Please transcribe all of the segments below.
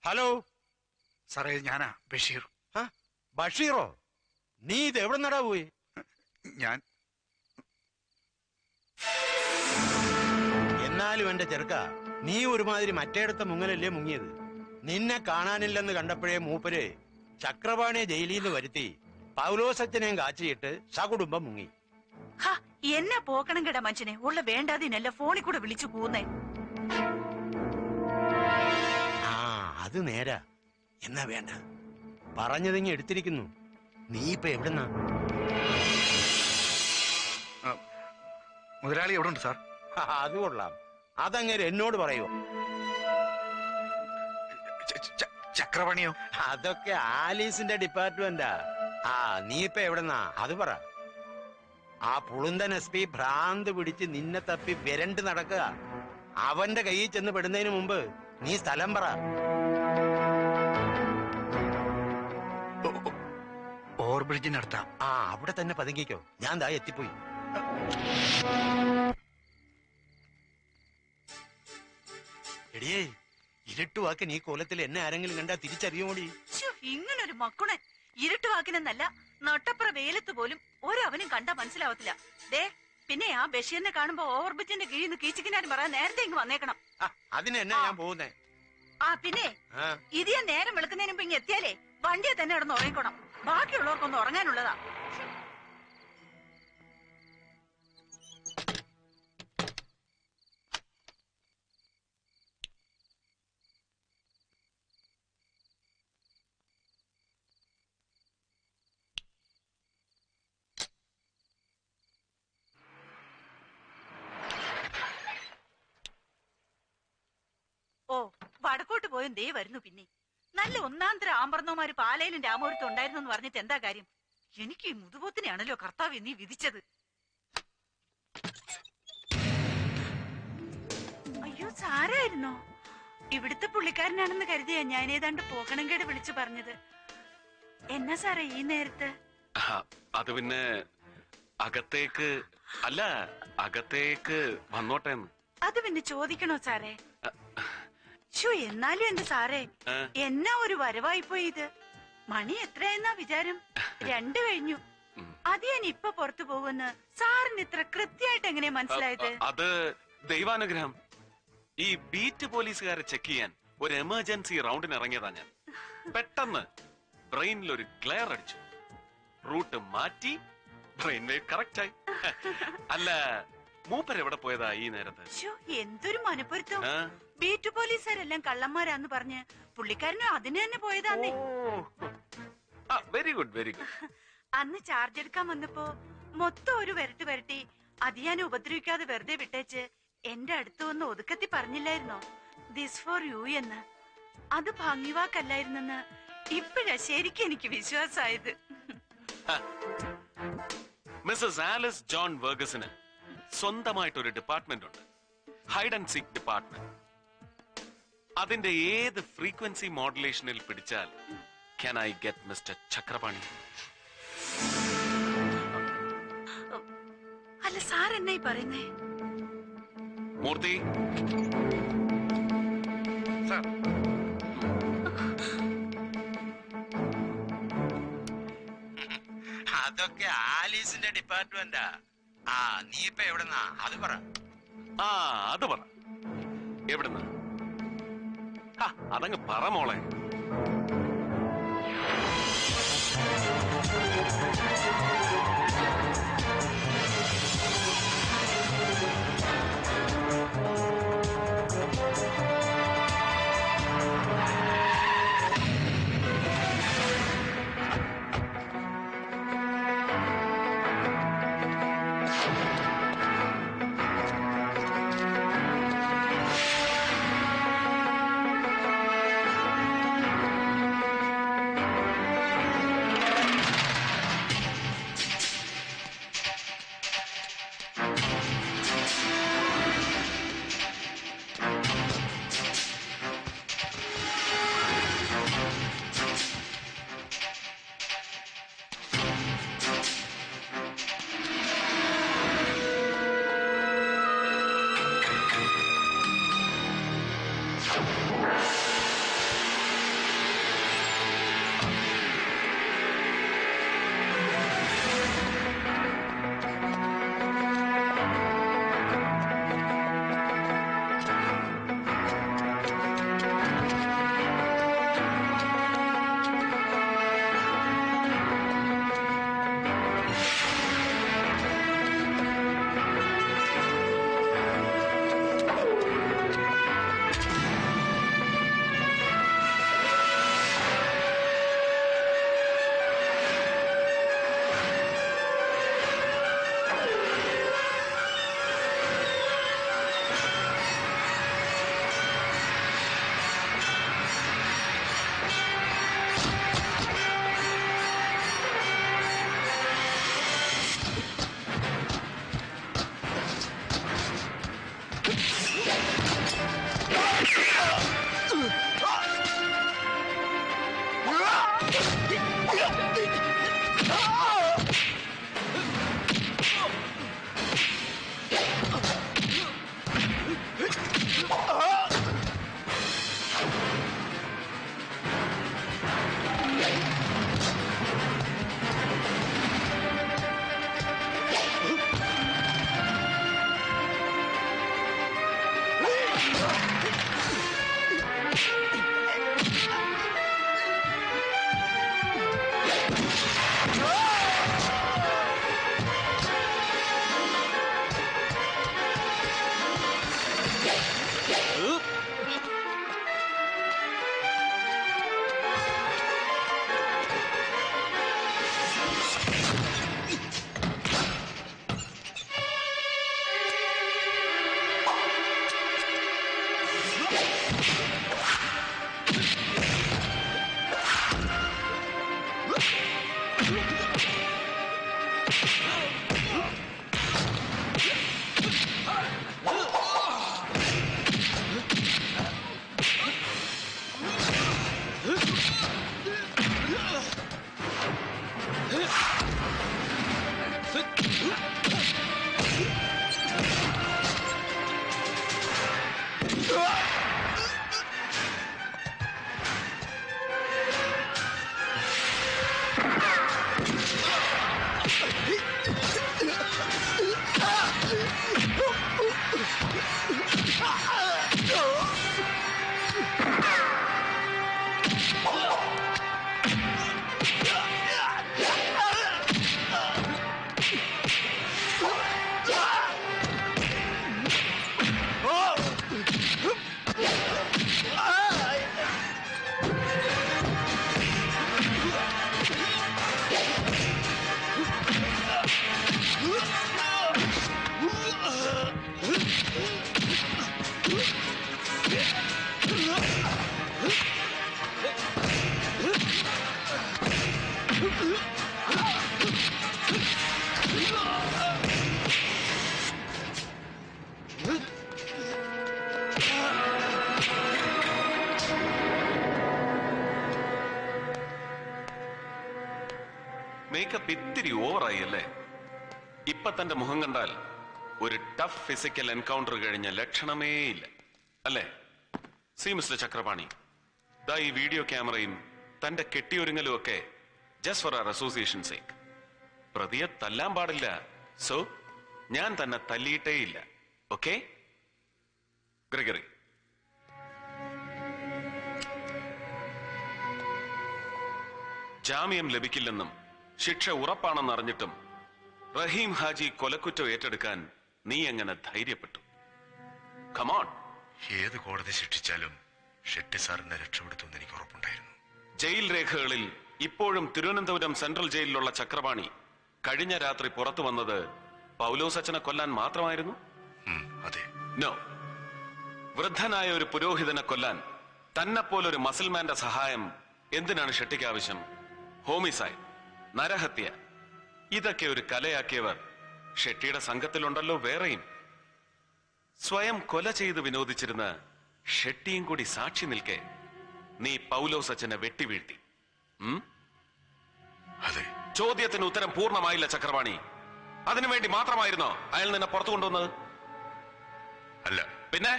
Hello സാറേ, ഞാനാ ബഷീർ. ബഷീറോ? നീ ഇത് എവിടെ നടാ പോയി? ഞാൻ എന്നാലും എന്റെ ചെറുക്ക, നീ ഒരുമാതിരി മറ്റേടത്തെ മുങ്ങലല്ലേ മുങ്ങിയത്. നിന്നെ കാണാനില്ലെന്ന് കണ്ടപ്പോഴേ മൂപ്പര് ചക്രപാണിയെ ജയിലിൽ നിന്ന് വരുത്തി പൗലോസച്ചനെയും കാച്ചിയിട്ട് സകുടുംബം മുങ്ങി. എന്നെ പോക്കണം കേടാ മനുഷ്യനെ. ഉള്ള വേണ്ടാതിനല്ല ഫോണിൽ കൂടെ വിളിച്ചു കൂന്നേ. ആ അത് നേരാ. എന്നാ വേണ്ട, പറഞ്ഞതിങ്ങി എടുത്തിരിക്കുന്നു. നീ ഇപ്പൊ എവിടെന്നാ? മുതലാളി എവിടെ ഉണ്ട് സാർ? അത് കൊള്ളാം. അതങ്ങനെ എന്നോട് പറയുമോ? ചക്രപണിയോ? അതൊക്കെ ആലീസിന്റെ ഡിപ്പാർട്ട്മെന്റാ. ആ നീ ഇപ്പൊ എവിടെന്നാ അത് പറ. ആ പുളുന്തൻ SP ഭ്രാന്ത് പിടിച്ച് നിന്നെ തപ്പി വിരണ്ട് നടക്കുക. അവന്റെ കയ്യിൽ ചെന്ന് പെടുന്നതിന് മുമ്പ് നീ സ്ഥലം പറ. ഓവർബ്രിഡ്ജിനടുത്താ. ആ അവിടെ തന്നെ പതുങ്ങിക്കോ. ഞാൻ ദാ എത്തിപ്പോയി. എടിയേ, ഇരുട്ടുവാക്ക് നീ കോലത്തിൽ എന്നെ ആരെങ്കിലും കണ്ടാ തിരിച്ചറിയോടി? ഇങ്ങനൊരു മക്കുണെ ഇരുട്ടുവാക്കിനെന്നല്ല, നട്ടപ്ര വെയിലത്ത് പോലും ഒരവനും കണ്ടാ മനസ്സിലാവത്തില്ല. ദേ പിന്നെ ആ ബഷീറിനെ കാണുമ്പോ ഓവർബ്രിഡ്ജിന്റെ കീഴിൽ നിന്ന് കീച്ചിക്കിനാരും പറയാൻ നേരത്തെ ഇങ്ങ് വന്നേക്കണം. അതിനെന്നാ ഞാൻ പോകുന്നേ? ആ പിന്നെ ഇത് നേരം വെളുക്കുന്നതിന് മുമ്പ് ഇങ്ങ് എത്തിയാലേ വണ്ടിയെ തന്നെ കിടന്ന് ഉറങ്ങിക്കോണം. ബാക്കിയുള്ളവർക്കൊന്ന് ഉറങ്ങാനുള്ളതാ. ഓ, വടക്കോട്ട് പോയും ദേ വരുന്നു. പിന്നെ നല്ല ഒന്നാന്തര ആമ്പർന്നോമാര് പാലയിലും രാമപുരത്തും ഉണ്ടായിരുന്നു എന്ന് പറഞ്ഞിട്ട് എന്താ കാര്യം? എനിക്ക് ഈ മുതുപോത്തിനെയാണല്ലോ കർത്താവ് നീ വിധിച്ചത്. അയ്യോ, സാരായിരുന്നോ? ഇവിടുത്തെ പുള്ളിക്കാരനാണെന്ന് കരുതിയാ ഞാൻ ഏതാണ്ട് പോകണങ്കേട് വിളിച്ചു പറഞ്ഞത്. എന്നാ സാറേ ഈ നേരത്ത്? അത് പിന്നെ അകത്തേക്ക് അല്ല, അകത്തേക്ക് വന്നോട്ടേന്ന്. അത് പിന്നെ ചോദിക്കണോ സാറേ? എന്നാലും എന്റെ സാറേ, എന്നാ ഒരു വരവായിപ്പോയി ഇത്. മണി എത്രയെന്നാ വിചാരം? 2 കഴിഞ്ഞു. അത് ഞാൻ ഇപ്പൊ പുറത്തു പോകുമെന്ന് സാറിന് ഇത്ര കൃത്യമായിട്ട് എങ്ങനെ മനസ്സിലായത്? അത് ദൈവാനുഗ്രഹം. ഈ ബീറ്റ് പോലീസുകാരെ ചെക്ക് ചെയ്യാൻ ഒരു എമർജൻസി റൗണ്ടിന് ഇറങ്ങിയതാ ഞാൻ. പെട്ടെന്ന് ബ്രെയിനിൽ ഒരു ഗ്ലെയർ അടിച്ചു. റൂട്ട് മാറ്റി ബ്രെയിൻ വേവ് കറക്റ്റ് ആയി. അല്ല, മൂപ്പര് എവിടെ പോയതാ ഈ നേരത്ത്? എന്തൊരു മനപ്പൊരുത്തം. ബീറ്റ് പോലീസുകാരെല്ലാം കള്ളന്മാരാന്ന് പറഞ്ഞ് പുള്ളിക്കാരനും അതിന് തന്നെ പോയതാന്നേ. Very good, very good. അന്ന് ചാർജ് എടുക്കാൻ വന്നപ്പോ മൊത്തം ഒരു വരട്ടി അത് ഞാൻ ഉപദ്രവിക്കാതെ വെറുതെ വിട്ടേച്ച് എന്റെ അടുത്ത് വന്ന് ഒതുക്കത്തി പറഞ്ഞില്ലായിരുന്നോ, ദിസ് ഫോർ യു എന്ന്? അത് ഭംഗിവാക്കല്ലായിരുന്നെന്ന് ഇപ്പഴാ ശരിക്കും എനിക്ക് വിശ്വാസമായത്. മിസ്സസ് ആലിസ് ജോൺ വെർഗസിന് സ്വന്തമായിട്ടൊരു ഡിപ്പാർട്ട്മെന്റ് ഉണ്ട്, ഹൈഡ് ആൻഡ് സീക്ക് ഡിപ്പാർട്ട്മെന്റ്. അതിന്റെ ഏത് ഫ്രീക്വൻസി മോഡുലേഷനിൽ പിടിച്ചാൽ can I get mister Chakrapani? അല്ല സാർ എന്നായി പറയുന്നേ? മൂർത്തി, അതൊക്കെ ആലീസിന്റെ ഡിപ്പാർട്ട്മെന്റാ. ആ നീ ഇപ്പൊ എവിടെന്നാ അത് പറ. അത് പറ, എവിടുന്ന്? അതങ്ങ് പറ മോളെ. മേക്കപ്പ് ഇത്തിരി ഓവറായി അല്ലേ? ഇപ്പൊ തന്റെ മുഖം കണ്ടാൽ ഒരു ടഫ് ഫിസിക്കൽ എൻകൗണ്ടർ കഴിഞ്ഞ ലക്ഷണമേ ഇല്ല അല്ലേ? സി മിസ്റ്റർ ചക്രപാണി, ദാ ഈ വീഡിയോ ക്യാമറയും തന്റെ കെട്ടിയൊരുങ്ങലും ഒക്കെ just for our association sake. പ്രതിയെ തല്ലാൻ പാടില്ല, സോ ഞാൻ തന്നെ തല്ലിയിട്ടേ ഇല്ല. Okay Gregory? ജാമ്യം ലഭിക്കില്ലെന്നും ശിക്ഷ ഉറപ്പാണെന്നറിഞ്ഞിട്ടും റഹീം ഹാജി കൊലക്കുറ്റം ഏറ്റെടുക്കാൻ നീ എങ്ങനെ ധൈര്യപ്പെട്ടു? കമോൺ. ഏത് കോടതി ശിക്ഷിച്ചാലും ഷെട്ടി സാറിനെ രക്ഷപ്പെടുത്തുമെന്ന് എനിക്ക് ഉറപ്പുണ്ടായിരുന്നു. ജയിൽ രേഖകളിൽ ഇപ്പോഴും തിരുവനന്തപുരം സെൻട്രൽ ജയിലിലുള്ള ചക്രപാണി കഴിഞ്ഞ രാത്രി പുറത്തു വന്നത് പൗലോസ് അച്ഛനെ കൊല്ലാൻ മാത്രമായിരുന്നു? അതെ. നോ. വൃദ്ധനായ ഒരു പുരോഹിതനെ കൊല്ലാൻ തന്നെപ്പോലൊരു മസിൽമാന്റെ സഹായം എന്തിനാണ് ഷെട്ടിക്ക് ആവശ്യം? ഹോമിസൈഡ്, നരഹത്യ, ഇതൊക്കെ ഒരു കലയാക്കിയവർ ഷെട്ടിയുടെ സംഘത്തിലുണ്ടല്ലോ വേറെയും. സ്വയം കൊല ചെയ്ത് വിനോദിച്ചിരുന്ന ഷെട്ടിയും കൂടി സാക്ഷി നിൽക്കെ നീ പൗലോസ് അച്ഛനെ വെട്ടിവീഴ്ത്തി. അതെ. ചോദ്യത്തിന് ഉത്തരം പൂർണ്ണമായില്ല ചക്രപാണി. അതിനുവേണ്ടി മാത്രമായിരുന്നോ അയാൾ നിന്നെ പുറത്തു കൊണ്ടുവന്നത്? അല്ല. പിന്നെ?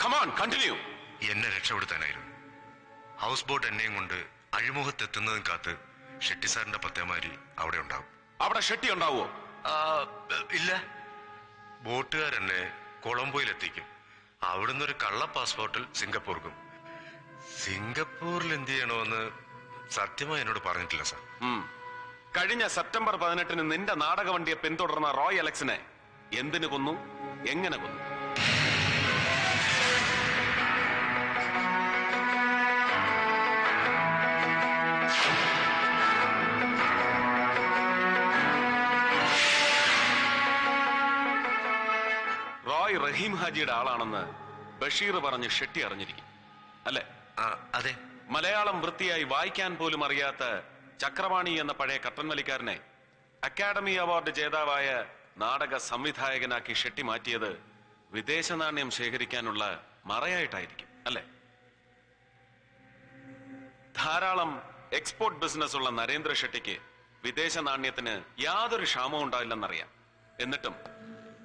Come on, continue. എന്നെ രക്ഷപ്പെടുത്താനായിരുന്നു. ഹൗസ് ബോട്ട് എന്നെയും കൊണ്ട് അഴിമുഖത്തെത്തുന്നതും കാത്ത് ഷെട്ടി സാറിന്റെ പത്തേമാരി അവിടെ ഉണ്ടാവും. അവിടെ ഷെട്ടി ഉണ്ടാവോ? ഇല്ല. ബോട്ടുകാരെന്നെ കൊളംബോയിലെത്തിക്കും. അവിടുന്ന് ഒരു കള്ള പാസ്പോർട്ടിൽ സിംഗപ്പൂർക്കും. സിംഗപ്പൂരിൽ എന്ത് ചെയ്യണമെന്ന് സത്യമായി എന്നോട് പറഞ്ഞിട്ടില്ല സാർ. കഴിഞ്ഞ സെപ്റ്റംബർ 18 നിന്റെ നാടകവണ്ടിയെ പിന്തുടർന്ന റോയ് അലക്സിനെ എന്തിനു കൊന്നു, എങ്ങനെ കൊന്നു? റോയ് റഹീം ഹാജിയുടെ ആളാണെന്ന് ബഷീർ പറഞ്ഞ് ഷെട്ടി അറിഞ്ഞിരിക്കും അല്ലെ? അതെ. മലയാളം വൃത്തിയായി വായിക്കാൻ പോലും അറിയാത്ത ചക്രപാണി എന്ന പഴയ കട്ടൻ വലിക്കാരനെ അക്കാഡമി അവാർഡ് ജേതാവായ നാടക സംവിധായകനാക്കി ഷെട്ടി മാറ്റിയത് വിദേശ നാണ്യം ശേഖരിക്കാനുള്ള മറയായിട്ടായിരിക്കും അല്ലെ? ധാരാളം എക്സ്പോർട്ട് ബിസിനസ് ഉള്ള നരേന്ദ്ര ഷെട്ടിക്ക് വിദേശ നാണ്യത്തിന് യാതൊരു ക്ഷാമവും ഉണ്ടാവില്ലെന്നറിയാം. എന്നിട്ടും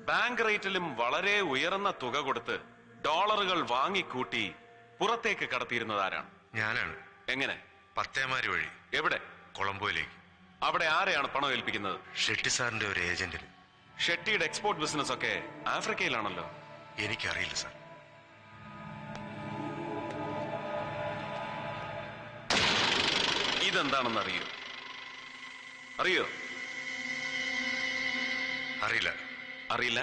ബാങ്ക് റേറ്റിലും വളരെ ഉയർന്ന തുക കൊടുത്ത് ഡോളറുകൾ വാങ്ങിക്കൂട്ടി പുറത്തേക്ക് കടത്തിയിരുന്നത് ആരാണ്? ഞാനാണ്. എങ്ങനെ? പത്തേമാരി വഴി. എവിടെ? കൊളംബോയിലേക്ക്. അവിടെ ആരെയാണ് പണം ഏൽപ്പിക്കുന്നത്? ഷെട്ടി സാറിന്റെ ഒരു ഏജന്റിന്. ഷെട്ടിയുടെ എക്സ്പോർട്ട് ബിസിനസ് ഒക്കെ ആഫ്രിക്കയിലാണല്ലോ. എനിക്കറിയില്ല സാർ. ഇതെന്താണെന്ന് അറിയൂ? അറിയോ? അറിയില്ല. അറിയില്ല.